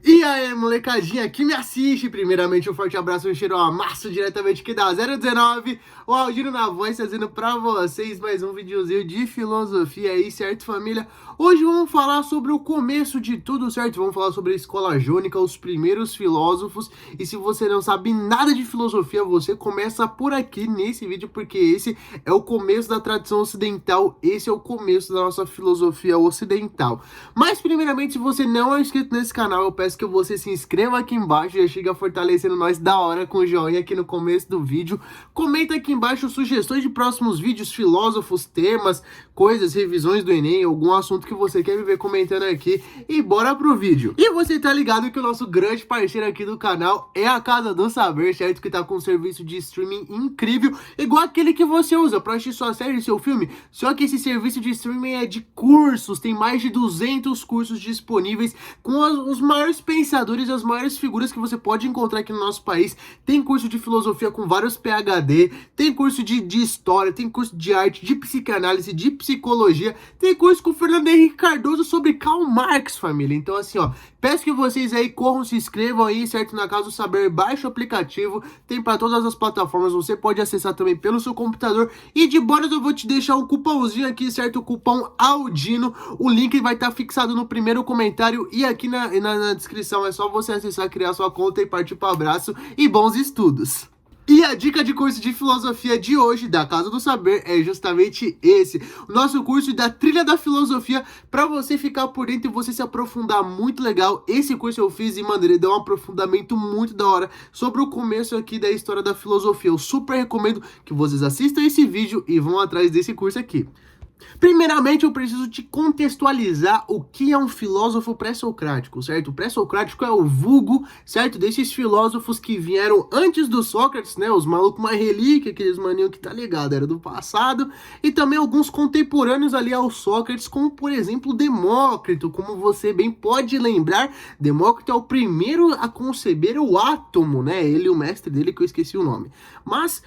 E aí, molecadinha que me assiste, primeiramente um forte abraço, um cheiro amasso diretamente aqui da 019, o Aldino na voz, trazendo pra vocês mais um videozinho de filosofia aí, certo, família? Hoje vamos falar sobre o começo de tudo, certo? Vamos falar sobre a escola jônica, os primeiros filósofos, e se você não sabe nada de filosofia, você começa por aqui nesse vídeo, porque esse é o começo da tradição ocidental, esse é o começo da nossa filosofia ocidental. Mas, primeiramente, se você não é inscrito nesse canal, eu peço que você se inscreva aqui embaixo, já chega fortalecendo nós da hora com o joinha aqui no começo do vídeo. Comenta aqui embaixo sugestões de próximos vídeos, filósofos, temas, coisas, revisões do Enem, algum assunto que você quer me ver comentando aqui, e bora pro vídeo. E você tá ligado que o nosso grande parceiro aqui do canal é a Casa do Saber, certo? Que tá com um serviço de streaming incrível, igual aquele que você usa pra assistir sua série, seu filme, só que esse serviço de streaming é de cursos, tem mais de 200 cursos disponíveis com os maiores pensadores e as maiores figuras que você pode encontrar aqui no nosso país. Tem curso de filosofia com vários PhD, tem curso de história, tem curso de arte, de psicanálise, de psicologia, tem curso com o Fernando Henrique Cardoso sobre Karl Marx, família. Então assim, ó, peço que vocês aí corram, se inscrevam aí, certo? Na Casa do Saber, baixa o aplicativo, tem para todas as plataformas, você pode acessar também pelo seu computador. E de bônus eu vou te deixar um cupomzinho aqui, certo? O cupom ALDINO, o link vai estar fixado no primeiro comentário e aqui na descrição. É só você acessar, criar sua conta e partir para o abraço e bons estudos! E a dica de curso de filosofia de hoje da Casa do Saber é justamente esse, o nosso curso da Trilha da Filosofia, para você ficar por dentro e você se aprofundar muito legal. Esse curso eu fiz e, mano, ele deu um aprofundamento muito da hora sobre o começo aqui da história da filosofia. Eu super recomendo que vocês assistam esse vídeo e vão atrás desse curso aqui. Primeiramente, eu preciso te contextualizar o que é um filósofo pré-socrático, certo? O pré-socrático é o vulgo, certo? Desses filósofos que vieram antes do Sócrates, né? Os malucos mais relíquia, aqueles maninhos que tá ligado, era do passado. E também alguns contemporâneos ali ao Sócrates, como por exemplo Demócrito, como você bem pode lembrar. Demócrito é o primeiro a conceber o átomo, né? Ele e o mestre dele, que eu esqueci o nome. Mas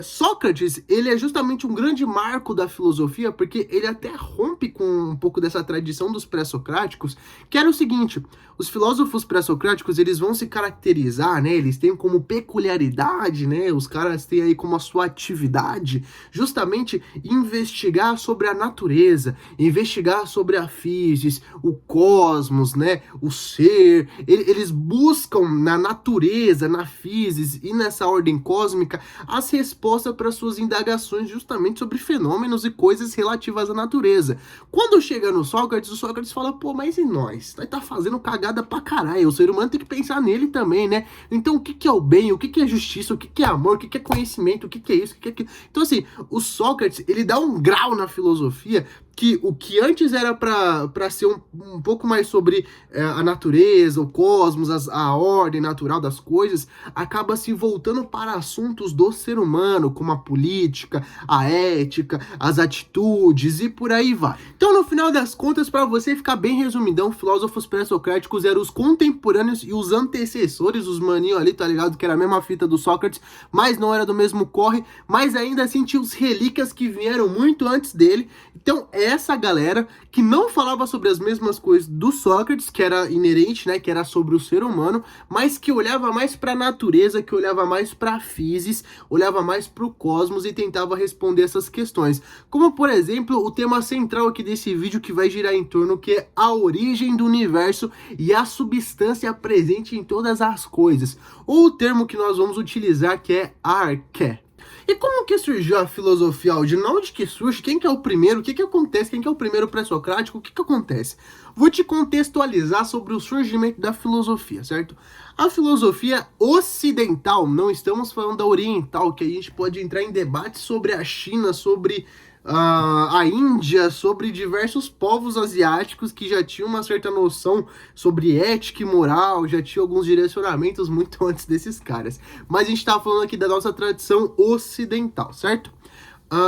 Sócrates, ele é justamente um grande marco da filosofia, porque ele até rompe com um pouco dessa tradição dos pré-socráticos, que era o seguinte: os filósofos pré-socráticos, eles vão se caracterizar, né, eles têm como peculiaridade, né, os caras têm aí como a sua atividade, justamente investigar sobre a natureza, investigar sobre a física, o cosmos, né, o ser. Eles buscam na natureza, na física e nessa ordem cósmica as respostas para suas indagações justamente sobre fenômenos e coisas relativas à natureza. Quando chega no Sócrates, o Sócrates fala: pô, mas e nós? Nós tá fazendo cagada pra caralho, o ser humano tem que pensar nele também, né? Então o que é o bem, o que é justiça, o que é amor, o que é conhecimento, o que é isso, o que é aquilo. Então assim, o Sócrates, ele dá um grau na filosofia que o que antes era para ser um pouco mais sobre a natureza, o cosmos, a ordem natural das coisas, acaba se voltando para assuntos do ser humano, como a política, a ética, as atitudes e por aí vai. Então, no final das contas, para você ficar bem resumidão, filósofos pré-socráticos eram os contemporâneos e os antecessores, os maninhos ali, tá ligado? Que era a mesma fita do Sócrates, mas não era do mesmo corre, mas ainda assim tinha os relíquias que vieram muito antes dele. Então, essa galera que não falava sobre as mesmas coisas do Sócrates, que era inerente, né, que era sobre o ser humano, mas que olhava mais para a natureza, que olhava mais para a física, olhava mais para o cosmos e tentava responder essas questões. Como, por exemplo, o tema central aqui desse vídeo, que vai girar em torno, que é a origem do universo e a substância presente em todas as coisas, ou o termo que nós vamos utilizar, que é arqué. E como que surgiu a filosofia, Aldino? Onde que surge? Quem que é o primeiro? O que que acontece? Quem que é o primeiro pré-socrático? O que que acontece? Vou te contextualizar sobre o surgimento da filosofia, certo? A filosofia ocidental, não estamos falando da oriental, que a gente pode entrar em debate sobre a China, sobre a Índia, sobre diversos povos asiáticos que já tinham uma certa noção sobre ética e moral, já tinham alguns direcionamentos muito antes desses caras. Mas a gente tá falando aqui da nossa tradição ocidental, certo?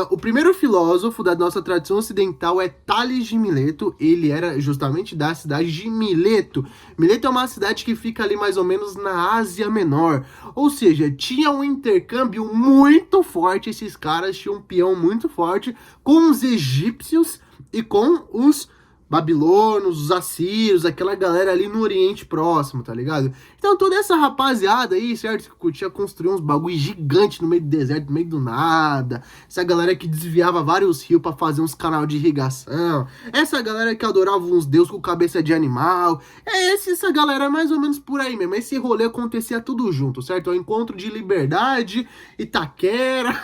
O primeiro filósofo da nossa tradição ocidental é Tales de Mileto. Ele era justamente da cidade de Mileto. Mileto é uma cidade que fica ali mais ou menos na Ásia Menor. Ou seja, tinha um intercâmbio muito forte. Esses caras tinham um peão muito forte com os egípcios e com os babilonos, os assírios, aquela galera ali no Oriente Próximo, tá ligado? Então toda essa rapaziada aí, certo, que curtia construir uns bagulho gigante no meio do deserto, no meio do nada, essa galera que desviava vários rios pra fazer uns canal de irrigação, essa galera que adorava uns deuses com cabeça de animal, essa galera mais ou menos por aí mesmo. Esse rolê acontecia tudo junto, certo? É o encontro de Liberdade, Itaquera...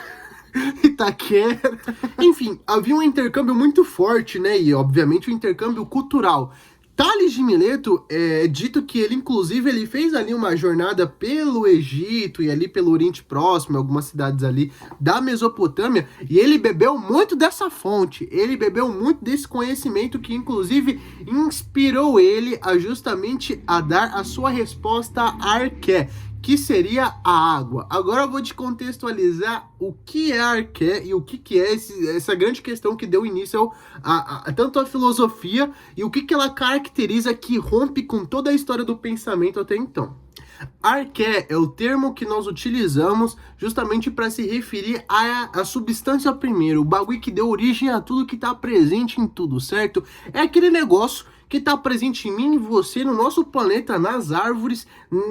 Itaquera. Enfim, havia um intercâmbio muito forte, né? E, obviamente, um intercâmbio cultural. Tales de Mileto, é dito que ele, inclusive, ele fez ali uma jornada pelo Egito e ali pelo Oriente Próximo, algumas cidades ali da Mesopotâmia, e ele bebeu muito dessa fonte, ele bebeu muito desse conhecimento que, inclusive, inspirou ele a justamente a dar a sua resposta a Arqué, que seria a água. Agora eu vou te contextualizar o que é a Arqué e o que é essa grande questão que deu início tanto à filosofia e o que ela caracteriza que rompe com toda a história do pensamento até então. Arqué é o termo que nós utilizamos justamente para se referir à substância primeiro, o bagulho que deu origem a tudo que está presente em tudo, certo? É aquele negócio que está presente em mim e você, no nosso planeta, nas árvores,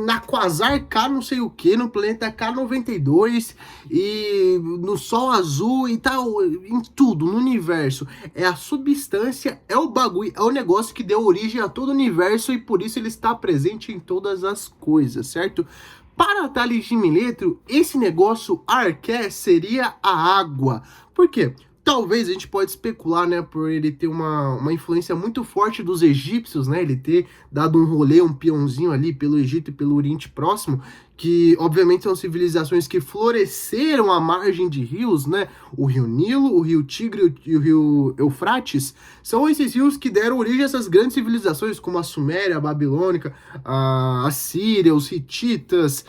na quasar K não sei o que, no planeta K92 e no Sol azul e tal, em tudo, no universo. É a substância, é o bagulho, é o negócio que deu origem a todo o universo e por isso ele está presente em todas as coisas, certo? Para Tales de Mileto, esse negócio Arqué seria a água. Por quê? Talvez a gente pode especular, né, por ele ter uma influência muito forte dos egípcios, né, ele ter dado um rolê, um peãozinho ali pelo Egito e pelo Oriente Próximo, que obviamente são civilizações que floresceram à margem de rios, né, o Rio Nilo, o Rio Tigre e o Rio Eufrates, são esses rios que deram origem a essas grandes civilizações, como a Suméria, a Babilônica, a Síria, os Hititas,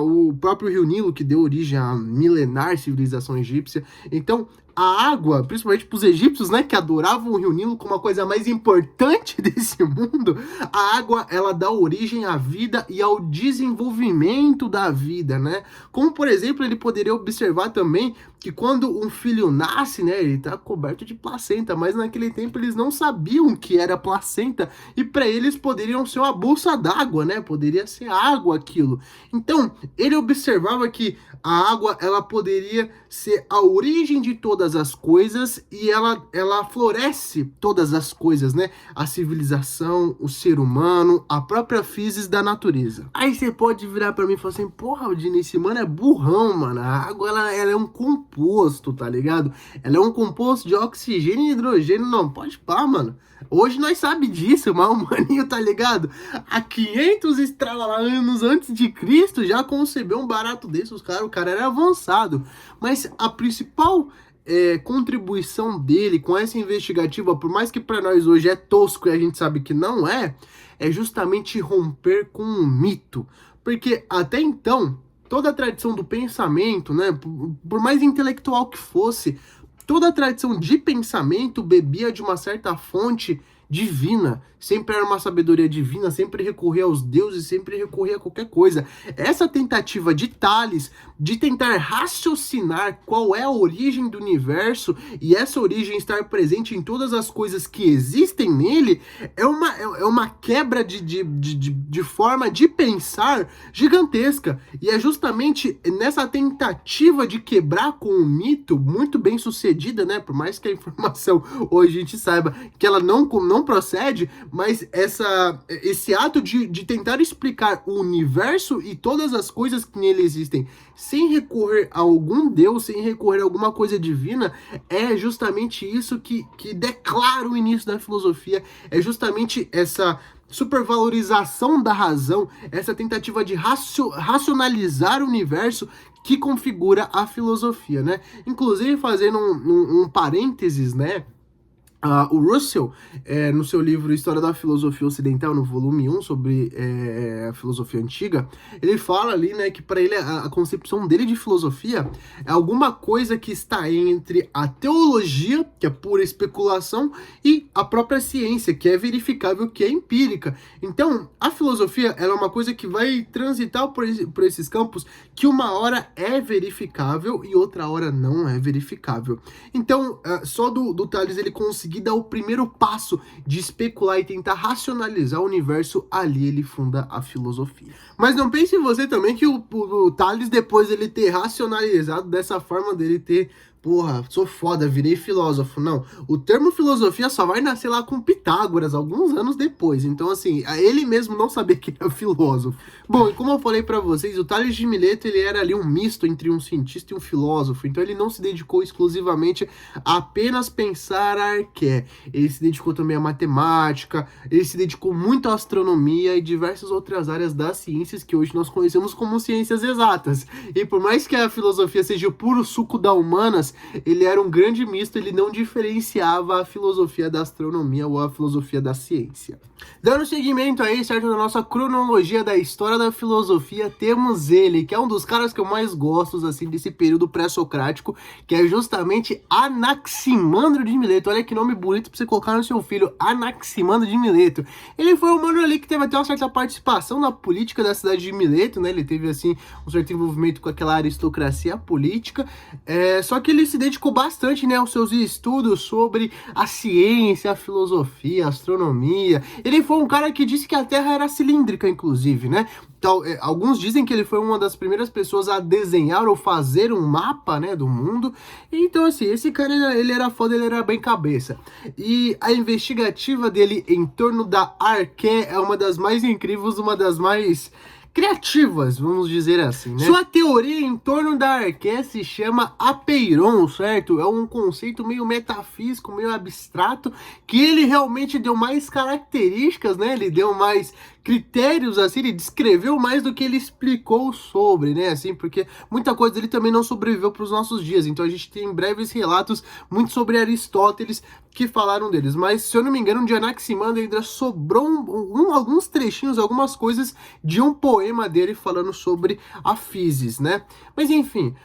o próprio Rio Nilo, que deu origem à milenar civilização egípcia. Então, a água, principalmente para os egípcios, né, que adoravam o Rio Nilo como a coisa mais importante desse mundo, a água, ela dá origem à vida e ao desenvolvimento da vida, né? Como, por exemplo, ele poderia observar também que quando um filho nasce, né, ele tá coberto de placenta, mas naquele tempo eles não sabiam que era placenta e para eles poderiam ser uma bolsa d'água, né? Poderia ser água aquilo. Então, ele observava que a água, ela poderia ser a origem de todas as coisas e ela floresce todas as coisas, né? A civilização, o ser humano, a própria física da natureza. Aí você pode virar para mim e falar assim, porra, o Dini, esse mano é burrão, mano. A água, ela é um composto, tá ligado? Ela é um composto de oxigênio e hidrogênio. Não, pode pá, mano. Hoje nós sabe disso, mas o maninho, tá ligado? Há 500 anos antes de Cristo já concebeu um barato desse, o cara era avançado. Mas a principal contribuição dele com essa investigativa, por mais que para nós hoje é tosco e a gente sabe que não é justamente romper com um mito. Porque até então, toda a tradição do pensamento, né, por mais intelectual que fosse, toda a tradição de pensamento bebia de uma certa fonte divina, sempre era uma sabedoria divina, sempre recorria aos deuses, sempre recorria a qualquer coisa. Essa tentativa de Tales de tentar raciocinar qual é a origem do universo e essa origem estar presente em todas as coisas que existem nele é uma quebra de forma de pensar gigantesca. E é justamente nessa tentativa de quebrar com o mito, muito bem sucedida, né? Por mais que a informação hoje a gente saiba que ela não procede, mas esse ato de tentar explicar o universo e todas as coisas que nele existem sem recorrer a algum deus, sem recorrer a alguma coisa divina, é justamente isso que declara o início da filosofia, é justamente essa supervalorização da razão, essa tentativa de racionalizar o universo que configura a filosofia, né? Inclusive, fazendo um parênteses, né? O Russell, no seu livro História da Filosofia Ocidental, no volume 1, sobre a filosofia antiga, ele fala ali, né, que para ele a concepção dele de filosofia é alguma coisa que está entre a teologia, que é pura especulação, e a própria ciência, que é verificável, que é empírica. Então, a filosofia ela é uma coisa que vai transitar por esses campos que uma hora é verificável e outra hora não é verificável. Então, só do Tales ele conseguir conseguir dar o primeiro passo de especular e tentar racionalizar o universo, ali ele funda a filosofia. Mas não pense você também que o Tales, depois dele ter racionalizado dessa forma, dele ter... Porra, sou foda, virei filósofo. Não, o termo filosofia só vai nascer lá com Pitágoras, alguns anos depois. Então, assim, ele mesmo não sabia que era filósofo. Bom, e como eu falei pra vocês, o Tales de Mileto, ele era ali um misto entre um cientista e um filósofo. Então, ele não se dedicou exclusivamente a apenas pensar a arqué. Ele se dedicou também à matemática, ele se dedicou muito à astronomia e diversas outras áreas das ciências que hoje nós conhecemos como ciências exatas. E por mais que a filosofia seja o puro suco da humanas, ele era um grande misto, ele não diferenciava a filosofia da astronomia ou a filosofia da ciência. Dando seguimento aí, certo, na nossa cronologia da história da filosofia, temos ele, que é um dos caras que eu mais gosto, assim, desse período pré-socrático, que é justamente Anaximandro de Mileto. Olha que nome bonito pra você colocar no seu filho, Anaximandro de Mileto. Ele foi um mano ali que teve até uma certa participação na política da cidade de Mileto, né, ele teve, assim, um certo envolvimento com aquela aristocracia política, só que ele se dedicou bastante, né, aos seus estudos sobre a ciência, a filosofia, a astronomia. Ele foi um cara que disse que a Terra era cilíndrica, inclusive, né? Então, alguns dizem que ele foi uma das primeiras pessoas a desenhar ou fazer um mapa, né, do mundo. Então, assim, esse cara, ele era foda, ele era bem cabeça. E a investigativa dele em torno da arqué é uma das mais incríveis, uma das mais criativas, vamos dizer assim, né? Sua teoria em torno da arqué se chama apeiron, certo? É um conceito meio metafísico, meio abstrato, que ele realmente deu mais características, né? Ele deu mais critérios, assim, ele descreveu mais do que ele explicou sobre, né, assim, porque muita coisa dele também não sobreviveu para os nossos dias, então a gente tem breves relatos muito sobre Aristóteles que falaram deles, mas se eu não me engano, de Anaximandro ainda sobrou alguns trechinhos, algumas coisas de um poema dele falando sobre a physis, né, mas enfim...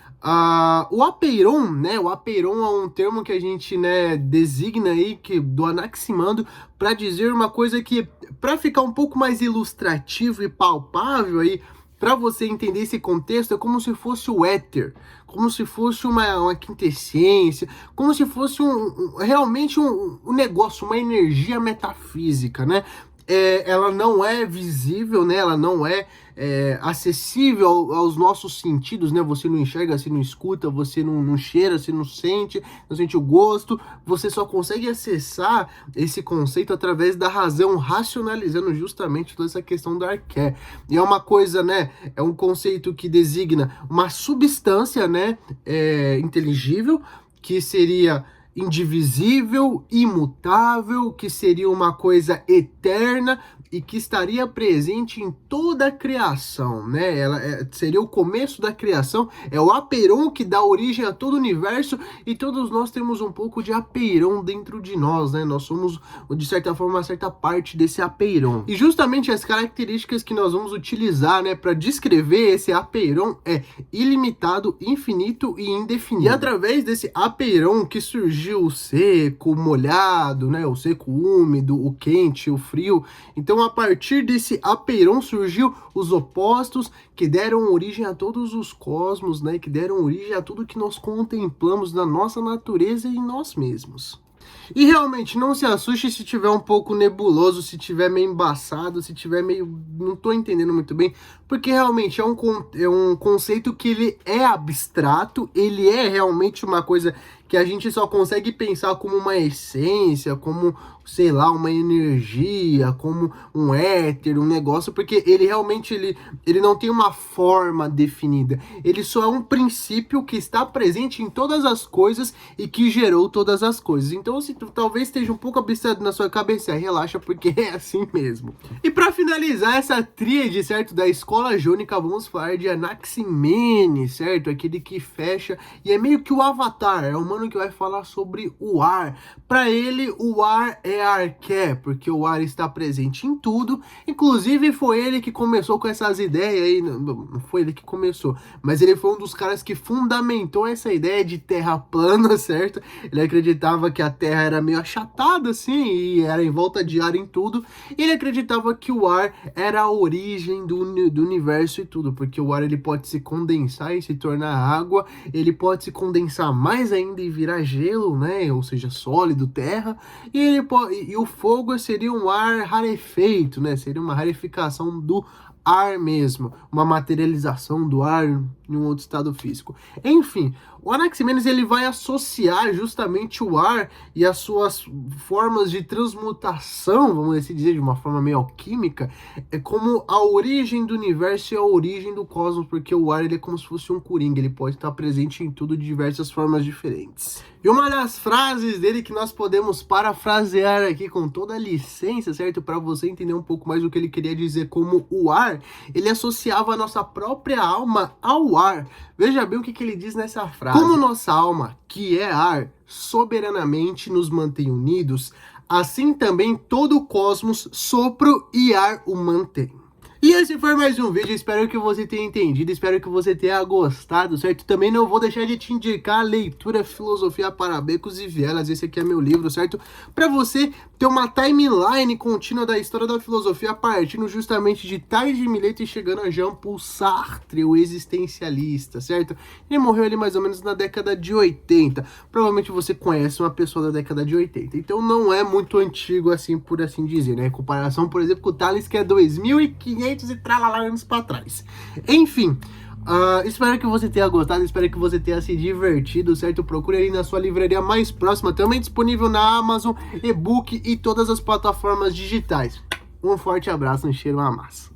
o apeiron, né, o apeiron é um termo que a gente, né, designa aí do Anaximandro para dizer uma coisa que, para ficar um pouco mais ilustrativo e palpável aí, para você entender esse contexto, é como se fosse o éter, como se fosse uma quintessência, como se fosse realmente um negócio, uma energia metafísica, né? Ela não é visível, né? Ela não é acessível aos nossos sentidos, né? Você não enxerga, você não escuta, você não cheira, você não sente o gosto. Você só consegue acessar esse conceito através da razão, racionalizando justamente toda essa questão da arqué. E é uma coisa, né? É um conceito que designa uma substância, né? Inteligível, que seria indivisível, imutável, que seria uma coisa eterna e que estaria presente em toda a criação, né? Ela seria o começo da criação, é o apeiron que dá origem a todo o universo e todos nós temos um pouco de apeiron dentro de nós, né? Nós somos, de certa forma, uma certa parte desse apeiron. E justamente as características que nós vamos utilizar, né, para descrever esse apeiron é ilimitado, infinito e indefinido. E através desse apeiron que surgiu o seco, o molhado, né, o seco úmido, o quente, o frio. Então, a partir desse apeiron surgiu os opostos que deram origem a todos os cosmos, né, que deram origem a tudo que nós contemplamos na nossa natureza e em nós mesmos. E realmente, não se assuste se tiver um pouco nebuloso, se tiver meio embaçado, se tiver meio... não tô entendendo muito bem, porque realmente é um conceito que ele é abstrato, ele é realmente uma coisa que a gente só consegue pensar como uma essência, como, sei lá, uma energia, como um éter, um negócio, porque ele realmente ele não tem uma forma definida. Ele só é um princípio que está presente em todas as coisas e que gerou todas as coisas. Então, se talvez esteja um pouco abstrato na sua cabeça, relaxa, porque é assim mesmo. E para finalizar essa tríade, certo, da escola jônica, vamos falar de Anaximenes, certo? Aquele que fecha, e é meio que o avatar, é o mano que vai falar sobre o ar. Para ele, o ar é a arqué, porque o ar está presente em tudo. Inclusive, foi ele que começou com essas ideias aí, não foi ele que começou, mas ele foi um dos caras que fundamentou essa ideia de terra plana, certo? Ele acreditava que a terra era meio achatada, assim, e era em volta de ar em tudo. E ele acreditava que o ar era a origem do universo e tudo, porque o ar ele pode se condensar e se tornar água, ele pode se condensar mais ainda e virar gelo, né? Ou seja, sólido, terra. E o fogo seria um ar rarefeito, né? Seria uma rareficação do ar mesmo, uma materialização do ar em um outro estado físico. Enfim, o Anaximenes ele vai associar justamente o ar e as suas formas de transmutação, vamos assim dizer, de uma forma meio alquímica, como a origem do universo e a origem do cosmos, porque o ar ele é como se fosse um coringa, ele pode estar presente em tudo de diversas formas diferentes. E uma das frases dele que nós podemos parafrasear aqui com toda a licença, certo? Para você entender um pouco mais o que ele queria dizer como o ar, ele associava a nossa própria alma ao ar. Veja bem o que ele diz nessa frase. Como nossa alma, que é ar, soberanamente nos mantém unidos, assim também todo o cosmos, sopro e ar o mantém. E esse foi mais um vídeo, espero que você tenha entendido, espero que você tenha gostado, certo? Também não vou deixar de te indicar a leitura Filosofia para Becos e Vielas, esse aqui é meu livro, certo? Para você ter uma timeline contínua da história da filosofia, partindo justamente de Tales de Mileto e chegando a Jean-Paul Sartre, o existencialista, certo? Ele morreu ali mais ou menos na década de 80, provavelmente você conhece uma pessoa da década de 80, então não é muito antigo assim, por assim dizer, né? Em comparação, por exemplo, com o Tales, que é 2500 e tralala anos pra trás. Enfim, espero que você tenha gostado, espero que você tenha se divertido, certo? Procure aí na sua livraria mais próxima, também disponível na Amazon, e-book e todas as plataformas digitais. Um forte abraço, um cheiro, uma massa.